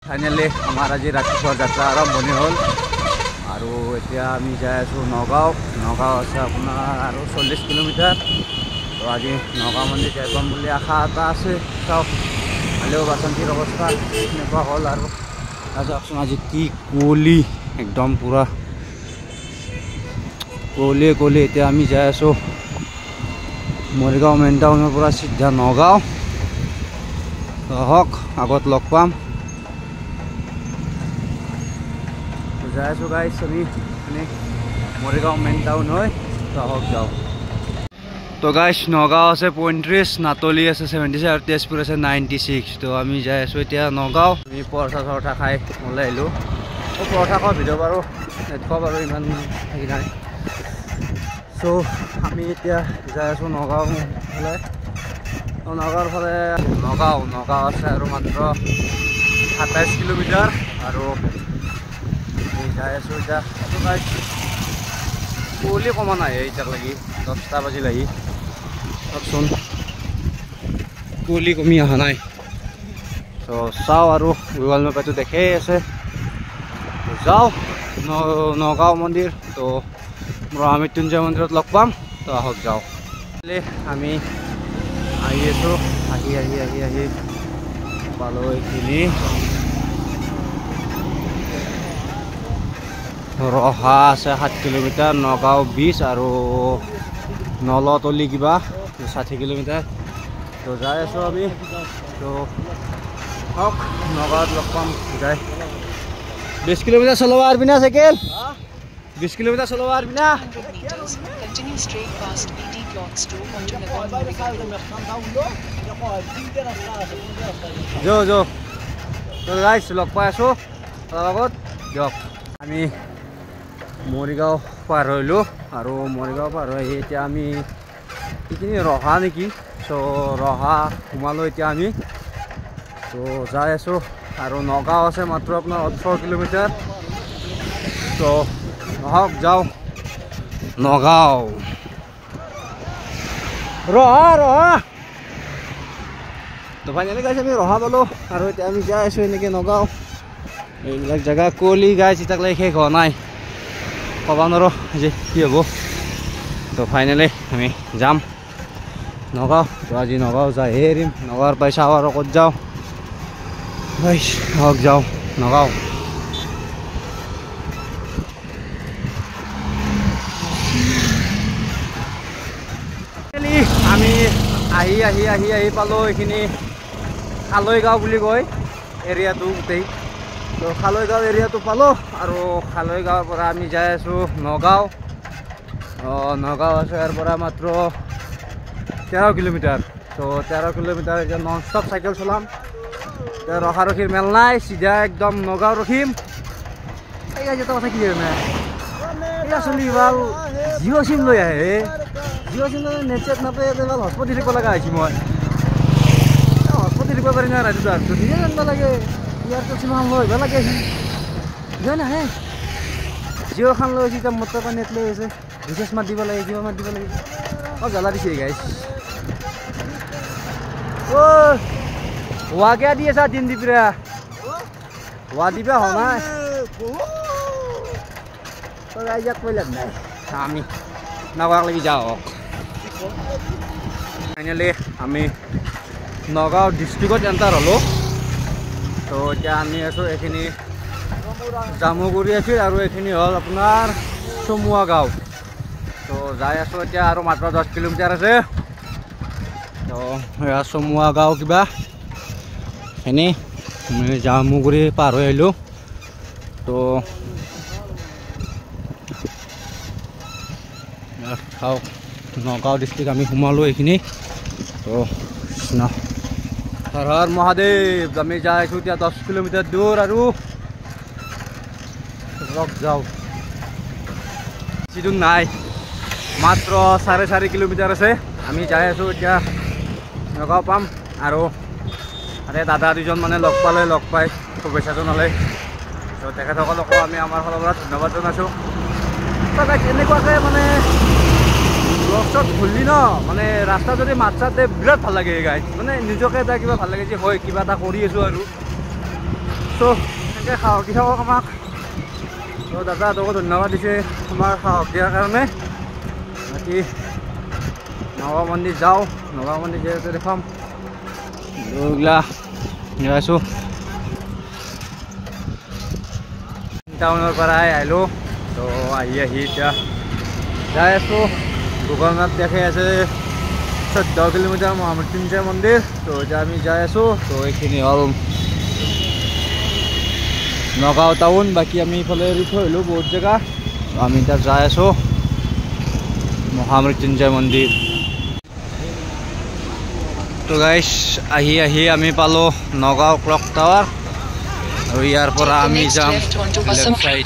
Finally আমাৰ আজি ৰাতিপুৱা যাত্ৰা আৰম্ভণি হ'ল আৰু এতিয়া আমি যাই আছোঁ নগাঁও। নগাঁও আছে আপোনাৰ আৰু 40 কিলোমিটাৰ। তো আজি নগাঁও মন্দিৰ যাই পাম বুলি আশা এটা আছে। চাওক হ'লেও বাচন্তীৰ অৱস্থা এনেকুৱা হ'ল আৰু চাওকচোন আজি কি কুঁৱলী, একদম পূৰা কুঁৱলী। এতিয়া আমি যাই আছোঁ মৰিগাঁও মেইন টাউনৰ পৰা চিধা নগাঁও। হওক আগত লগ পাম। যাই আছোঁ গাইছ আমি মানে মৰিগাঁও মেইন টাউন হয়। তো হওক যাওঁ। তো গাইছ নগাঁও আছে 35, নাটলি আছে 76 আৰু তেজপুৰ আছে 96। তো আমি যাই আছোঁ এতিয়া নগাঁও। আমি পৰঠা খাই ওলাই আহিলোঁ। পৰঠা খোৱা ভিডিঅ' বাৰু নেদেখাওঁ বাৰু, ইমান হেৰি নাই। চ' আমি এতিয়া যাই আছোঁ নগাঁও ফালে। নগাঁৱৰ ফালে নগাঁও আছে আৰু মাত্ৰ 27 কিলোমিটাৰ আৰু যাই আছোঁ এতিয়া। কুঁৱলী কমা নাই এতিয়াক লাগি 10টা বাজি লাগি। চাওকচোন কুঁৱলী কমি অহা নাই। চ' চাওঁ আৰু গুগল মেপটো দেখাই আছে। যাওঁ নগাঁও মন্দিৰ। তো মহামৃত্যুঞ্জয় মন্দিৰত লগ পাম। তো আহক যাওঁ। আমি আহি আছোঁ, আহি পালোঁ এইখিনি ৰহা আছে 7 কিলোমিটাৰ, নগাঁও 20 আৰু নলতলি কিবা 60 কিলোমিটাৰ। তো যাই আছোঁ আমি। তো হওক নগাঁৱত লগ পাম। যাই 20 কিলোমিটাৰ চলাব পাৰিবি না চাইকেল? 20 কিলোমিটাৰ চলাব পাৰিবি না? যো তো গাইছ লগ পাই আছোঁ তাৰ লগত দিয়ক। আমি মৰিগাঁও পাৰ হৈলোঁ আৰু মৰিগাঁও পাৰ হৈ এতিয়া আমি এইখিনি ৰহা নেকি। চ' ৰহা সোমালোঁ এতিয়া আমি। তো যাই আছোঁ আৰু নগাঁও আছে মাত্ৰ আপোনাৰ 18 কিলোমিটাৰ। তো নহওক যাওঁ নগাঁও। ৰহা তো ফাইনেলি গাইছ আমি ৰহা পালোঁ আৰু এতিয়া আমি যাই আছোঁ এনেকৈ নগাঁও। এইবিলাক জেগা কুঁৱলী গাইছ এতিয়ালৈ শেষ হোৱা নাই, ক'ব নোৱাৰোঁ যে কি হ'ব। তো ফাইনেলি আমি যাম নগাঁও। তো আজি নগাঁও যাই এৰিম। নগাঁৱৰ পাই চাওঁ আৰু ক'ত যাওঁ। হওক যাওঁ নগাঁও। আমি আহি পালোঁ এইখিনি খালৈগাঁও বুলি কয় এৰিয়াটো গোটেই। তো খালৈগাঁও এৰিয়াটো পালোঁ আৰু খালৈগাঁৱৰ পৰা আমি যাই আছোঁ নগাঁও। নগাঁও আছে ইয়াৰ পৰা মাত্ৰ 13 কিলোমিটাৰ। তো 13 কিলোমিটাৰ এতিয়া নন ষ্টপ চাইকেল চলাম। এতিয়া ৰখাৰখিৰ মেল নাই, চিধা একদম নগাঁও ৰখিম। এই এটা কথা কি হয় এয়া চলি ভাল জিঅ' চিম লৈ আহে। জিঅ' চিম নেট চেট নাপায় ভাল হস্পট দিব লগা হৈছি। মই হস্পট দিব পাৰি না ৰাইটো তাত নিজে জানিব লাগে। এয়াৰটেল চিম লৈ আহিব লাগে। জিঅ' নাহে, জিঅ' খান লৈ আহিছে। এতিয়া মোৰ পৰা নেট লৈ আছে, ৰিচাৰ্জ মাত দিব লাগে, জিঅ' মাত দিব লাগে। জ্বালা দিছে গাইছ। হোৱা কিয় দি আছা দিন দিপৰা? হোৱা দিবা হোৱা নাই ইয়াক কৈ লাভ নাই। আমি নগাঁও লাগি যাওঁ। ফাইনেলি আমি নগাঁও ডিষ্ট্ৰিক্টত এণ্টাৰ হ'লোঁ। তো এতিয়া আমি আছোঁ এইখিনি জামুগুৰি আছিল আৰু এইখিনি হ'ল আপোনাৰ চমুৱা গাঁও। তো যাই আছোঁ এতিয়া আৰু মাত্ৰ 10 কিলোমিটাৰ আছে। তো এয়া চমুৱা গাঁও কিবা এনে আমি জামুগুৰি পাৰ হৈ আহিলোঁ। তো চাওক নগাঁও ডিষ্ট্ৰিক্ট আমি সোমালোঁ এইখিনি। তো হৰ হৰ মহাদেৱ। আমি যাই আছোঁ এতিয়া 10 কিলোমিটাৰ দূৰ আৰু লগ যাওঁ। বেছি নাই, মাত্ৰ 4.5 কিলোমিটাৰ আছে। আমি যাই আছোঁ এতিয়া নগাঁও পাম আৰু দাদা দুজন মানে লগ পাই শুভেচ্ছা জনালে। তো তেখেতসকলকো আমি আমাৰ ফালৰ পৰা ধন্যবাদ জনাইছোঁ। এনেকুৱাকৈ মানে লগ চগ ধৰিলি ন মানে ৰাস্তা যদি মাত চাত দিয়ে বিৰাট ভাল লাগে গাইজ। মানে নিজকে এটা কিবা ভাল লাগে যে হয় কিবা এটা কৰি আছোঁ আৰু। চ' এনেকৈ সাহস দি থাকক আমাক। ত' দাদাহঁতকো ধন্যবাদ দিছে আমাৰ সাহস দিয়াৰ কাৰণে। বাকী নগাঁও মন্দিৰ যাওঁ, নগাঁও মন্দিৰ যিহেতু দেখাম এইগিলা গৈ আছোঁ। টাউনৰ পৰাই আহিলোঁ। তো আহি এতিয়া যাই আছোঁ। গুগল মেপ দেখাই আছে 14 কিলোমিটাৰ মহামৃত্যুঞ্জয় মন্দিৰ। তো এতিয়া আমি যাই আছোঁ। তো এইখিনি হ'ল নগাঁও টাউন। বাকী আমি ইফালে এৰি থৈ আহিলোঁ বহুত জেগা। আমি এতিয়া যাই আছোঁ মহামৃত্যুঞ্জয় মন্দিৰ। তো গাইছ আহি আমি পালোঁ নগাঁও ক্লক টাৱাৰ। আৰু ইয়াৰ পৰা আমি যাম লেফ্ট চাইড।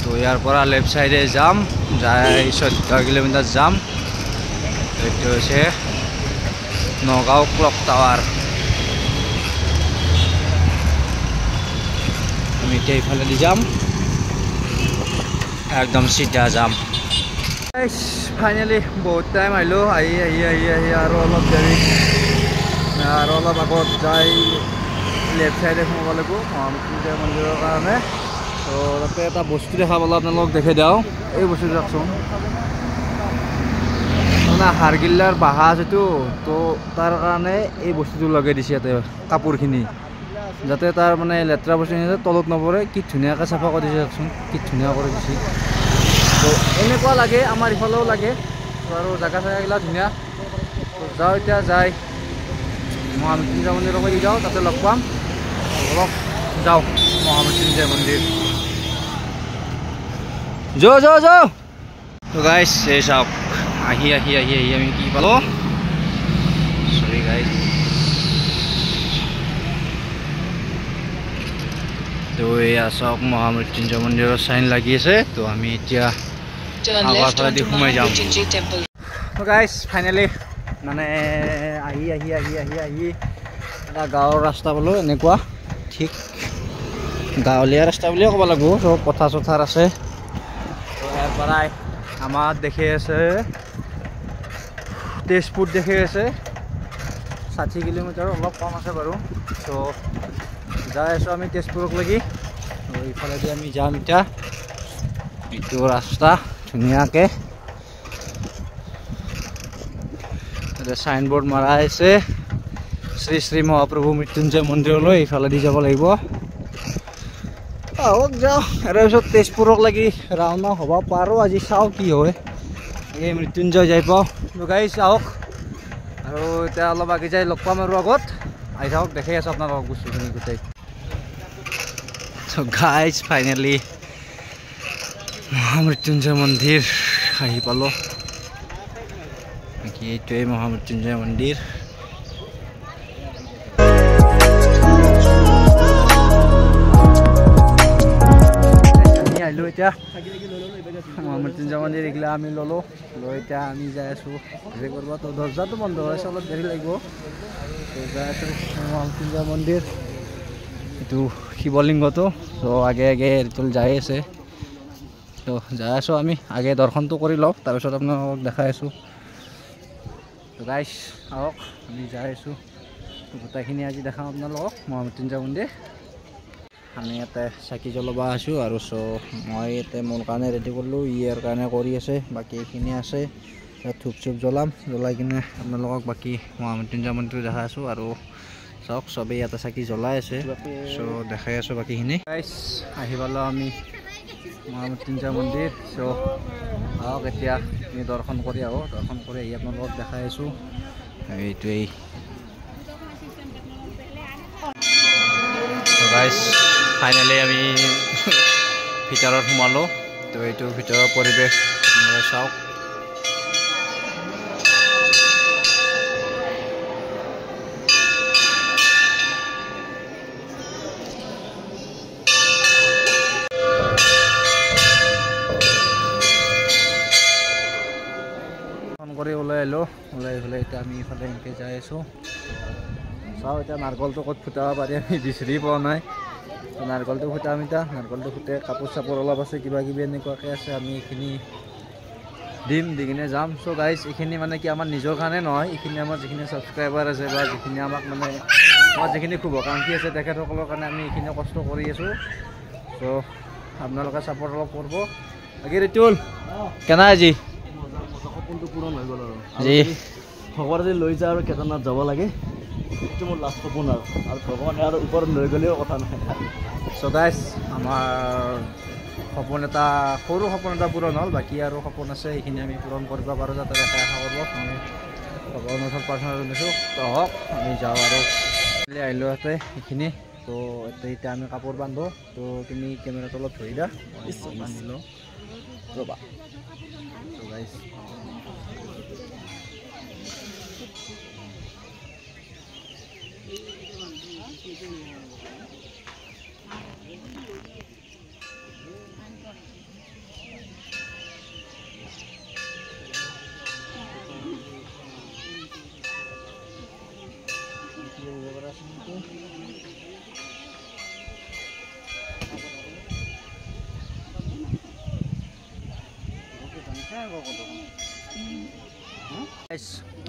তো ইয়াৰ পৰা লেফ্ট চাইডে যাম, যাই 14 কিলোমিটাৰ যাম। এইটো হৈছে নগাঁও ক্লক টাৱাৰ। আমি এতিয়া ইফালেদি যাম, একদম চিধা যাম। ফাইনেলি বহুত টাইম আহিলোঁ। আহি আৰু অলপ দেৰি আৰু অলপ আগত যাই লেফ্ট চাইডে সোমাব লাগিব মহামৃত্যুঞ্জয় মন্দিৰৰ কাৰণে। তো তাতে এটা বস্তু দেখা পালোঁ, আপোনালোকক দেখাই দিওঁ। এই বস্তুটো চাওকচোন, মানে হাড়গিল্লাৰ বাঁহা আছেতো, তো তাৰ কাৰণে এই বস্তুটো লগাই দিছে ইয়াতে কাপোৰখিনি, যাতে তাৰ মানে লেতেৰা বস্তুখিনি তলত নপৰে। কি ধুনীয়াকৈ চাফা কৰি দিছে চাওকচোন, কি ধুনীয়া কৰি দিছে। তো এনেকুৱা লাগে আমাৰ ইফালেও লাগে। তো আৰু জেগা চেগাগিলা ধুনীয়া। তো যাওঁ এতিয়া, যাই মহামৃত্যুঞ্জয় মন্দিৰলৈকে যাওঁ, তাতে লগ পাম। অলপ যাওঁ মহামৃত্যুঞ্জয় মন্দিৰ। যাওঁ। তো গাইছ এই চাওক, আহি আমি কি পালোঁ, চৰি গাইছ। তো এয়া চাওক মহামৃত্যুঞ্জয় মন্দিৰৰ চাইন লাগি আছে। তো আমি এতিয়া আগৰ ফালেদি সোমাই যাম। তো গাইছ ফাইনেলি মানে আহি এটা গাঁৱৰ ৰাস্তা পালোঁ। এনেকুৱা ঠিক গাঁৱলীয়া ৰাস্তা বুলিয়ে ক'ব লাগিব। চব পথাৰ চথাৰ আছে। তো ইয়াৰ পৰাই আমাৰ দেখি আছে তেজপুৰ দেখি আছে 60 কিলোমিটাৰ, অলপ কম আছে বাৰু। তো যাই আছোঁ আমি তেজপুৰক লাগি। তো ইফালেদি আমি যাম এতিয়া। এইটো ৰাস্তা ধুনীয়াকৈ চাইনবোৰ্ড মাৰা আছে শ্ৰী শ্ৰী মহাপ্ৰভু মৃত্যুঞ্জয় মন্দিৰলৈ। ইফালেদি যাব লাগিব। আহক যাওঁ। ইয়াৰ পিছত তেজপুৰক লাগি ৰাওনা হ'ব পাৰোঁ আজি। চাওঁ কি হয়, এই মৃত্যুঞ্জয় যাই পাওঁ। গাইছ আহক, আৰু এতিয়া অলপ আগে যাই লগ পাম আৰু আগত আহি থাকক, দেখাই আছোঁ আপোনালোকক বস্তুখিনি গোটেই। তো গাইছ ফাইনেলি মহামৃত্যুঞ্জয় মন্দিৰ আহি পালোঁ। বাকী এইটোৱেই মহামৃত্যুঞ্জয় মন্দিৰ। আমি আহিলোঁ এতিয়া মহামৃত্যুঞ্জয় মন্দিৰ। এইগিলা আমি ল'লোঁ, লৈ এতিয়া আমি যাই আছোঁ হেৰি কৰিব। তো দৰ্জাটো বন্ধ হৈ আছে, অলপ দেৰি লাগিব। তো যাই আছোঁ মহামৃত্যুঞ্জয় মন্দিৰ। এইটো শিৱলিংগটো। তো আগে এইটো যাই আছে। তো যাই আছোঁ আমি, আগে দৰ্শনটো কৰি লওঁ, তাৰপিছত আপোনালোকক দেখাই আছোঁ। তো গাইছ আহক, আমি যাই আছোঁ। গোটেইখিনি আজি দেখাম আপোনালোকক মহামৃত্যুঞ্জয় মন্দিৰ। আমি ইয়াতে চাকি জ্বলাব আছোঁ আৰু মই ইয়াতে মোৰ কাৰণে ৰেডি কৰিলোঁ, ইয়াৰ কাৰণে কৰি আছে। বাকী এইখিনি আছে, ধূপ চুপ জ্বলাম, জ্বলাই কিনে আপোনালোকক বাকী মহামৃত্যুঞ্জয় মন্দিৰ দেখাই আছোঁ। আৰু চাওক চবেই ইয়াতে চাকি জ্বলাই আছে, দেখাই আছোঁ বাকীখিনি। গাইছ আহি পালোঁ আমি মহামৃত্যুঞ্জয় মন্দিৰ। আহক এতিয়া আমি দৰ্শন কৰি আহোঁ। দৰ্শন কৰি আহি আপোনালোকক দেখাই আছোঁ। এইটোৱেই গাইছ ফাইনেলি আমি ভিতৰত সোমালোঁ। তো এইটো ভিতৰৰ পৰিৱেশ আপোনালোকে চাওক। কৰি ওলাই আহিলোঁ, ওলাই পেলাই এতিয়া আমি ইফালে এনেকৈ যাই আছোঁ। চাওঁ এতিয়া নাৰিকলটো ক'ত ফুটাব পাৰি, আমি বিচাৰি পোৱা নাই। নাৰিকলটো ফুটাম এতিয়া, নাৰিকলটো ফুটে, কাপোৰ চাপোৰ অলপ আছে, কিবা কিবি এনেকুৱাকৈ আছে। আমি এইখিনি দিম, দি কিনে যাম। চ' গাইজ এইখিনি মানে কি আমাৰ নিজৰ কাৰণে নহয়, এইখিনি আমাৰ যিখিনি ছাবস্ক্ৰাইবাৰ আছে বা যিখিনি আমাক মানে আমাৰ যিখিনি শুভাকাংক্ষী আছে তেখেতসকলৰ কাৰণে আমি এইখিনি কষ্ট কৰি আছোঁ তো আপোনালোকে ছাপোৰ্ট অলপ কৰিব বাকী ৰিতুল কেনে আজি সপোনটো পূৰণ হৈ গ'ল জি ভগৱানে যদি লৈ যায় আৰু কেদাৰনাথ যাব লাগে সেইটো মোৰ লাষ্ট সপোন আৰু ভগৱানে আৰু ওপৰত লৈ গ'লেও কথা নাই চ' গাইজ আমাৰ সপোন এটা সৰু সপোন এটা পূৰণ হ'ল বাকী আৰু সপোন আছে এইখিনি আমি পূৰণ কৰিব পাৰোঁ যাতে দেখা আশা কৰিব আমি ভগৱানৰ ওচৰত প্ৰাৰ্থনা জনাইছোঁ তো হওক আমি যাওঁ আৰু আহিলোঁ ইয়াতে এইখিনি তো এতিয়া আমি কাপোৰ বান্ধো তো তুমি কেমেৰাটো অলপ ধৰি দিয়া বান্ধি লওঁ ৰ'বা তো গাইজ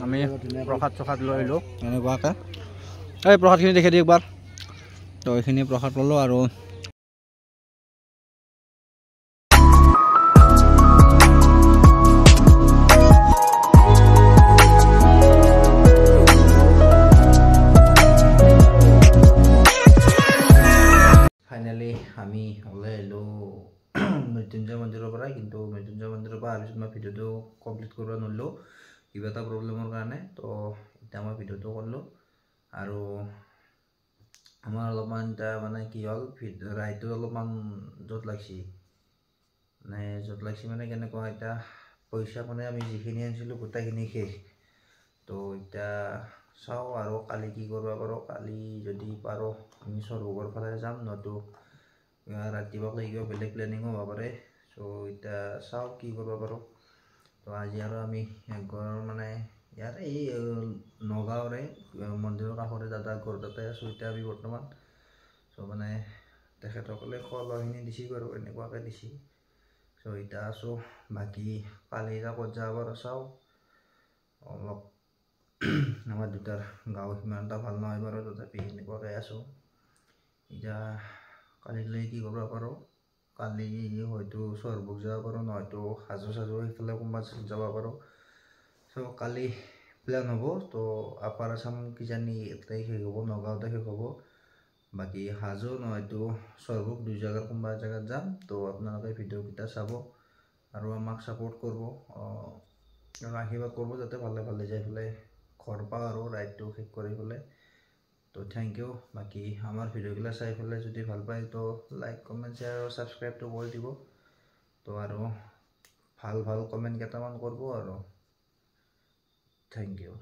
আমি প্ৰসাদ চসাদ লৈ আহিলোঁ এনেকুৱাকৈ এই প্ৰসাদখিনি দেখি দিওঁ একবাৰ তো এইখিনি প্ৰসাদ ল'লোঁ আৰু ফাইনেলি আমি ওলাই আহিলোঁ মৃত্যুঞ্জয় মন্দিৰৰ পৰা কিন্তু মৃত্যুঞ্জয় মন্দিৰৰ পৰা আহি মই ভিডিঅ'টো কমপ্লিট কৰিব নোৱাৰিলোঁ কিবা এটা প্ৰব্লেমৰ কাৰণে তো এতিয়া মই ভিডিঅ'টো কৰিলোঁ আৰু আমাৰ অলপমান এতিয়া মানে কি হ'ল ৰাইডটো অলপমান য'ত লাগছি মানে কেনেকুৱা এতিয়া পইচা মানে আমি যিখিনি আনিছিলোঁ গোটেইখিনি শেষ তো এতিয়া চাওঁ আৰু কালি কি কৰিব পাৰোঁ কালি যদি পাৰোঁ আমি সৰভোগৰ ফালে যাম নয়তো ৰাতিপুৱা কিবা বেলেগ প্লেনিঙো হ'ব পাৰে চ' এতিয়া চাওঁ কি কৰিব পাৰোঁ তো আজি আৰু আমি একঘৰ মানে ইয়াতে এই নগাঁৱৰে মন্দিৰৰ কাষৰে দাদা ঘৰ তাতে আছোঁ এতিয়া আমি বৰ্তমান চ' মানে তেখেতসকলে খোৱা লোৱাখিনি দিছে বাৰু এনেকুৱাকৈ দিছে চ' এতিয়া আছোঁ বাকী কালি এতিয়া ক'ত যাব পাৰোঁ চাওঁ অলপ আমাৰ দুটাৰ গাঁও সিমান এটা ভাল নহয় বাৰু তথাপি এনেকুৱাকৈ আছোঁ এতিয়া কালিলৈ কি কৰিব পাৰোঁ কালি হয়তো সৰভোগ যাব পাৰোঁ নহয়তো হাজো চাজো সেইফালে কোনোবা যাব পাৰোঁ চ' কালি প্লেন হ'ব তো আপাৰ আছাম কিজানি এটাই শেষ হ'ব নগাঁৱতে শেষ হ'ব বাকী হাজো নহয়তো সৰভোগ দুই জেগাৰ কোনোবা জেগাত যাম তো আপোনালোকে ভিডিঅ'কেইটা চাব আৰু আমাক ছাপোৰ্ট কৰিব আৰু আশীৰ্বাদ কৰিব যাতে ভালে ভালে যাই পেলাই ঘৰ পাওঁ আৰু ৰাইডটো শেষ কৰি পেলাই তো থেংক ইউ বাকী আমাৰ ভিডিঅ'গিলা চাই পেলাই যদি ভাল পায় তো লাইক কমেণ্ট শ্বেয়াৰ আৰু ছাবস্ক্ৰাইবটো কৰি দিব তো আৰু ভাল ভাল কমেণ্ট কেইটামান কৰিব আৰু থেংক ইউ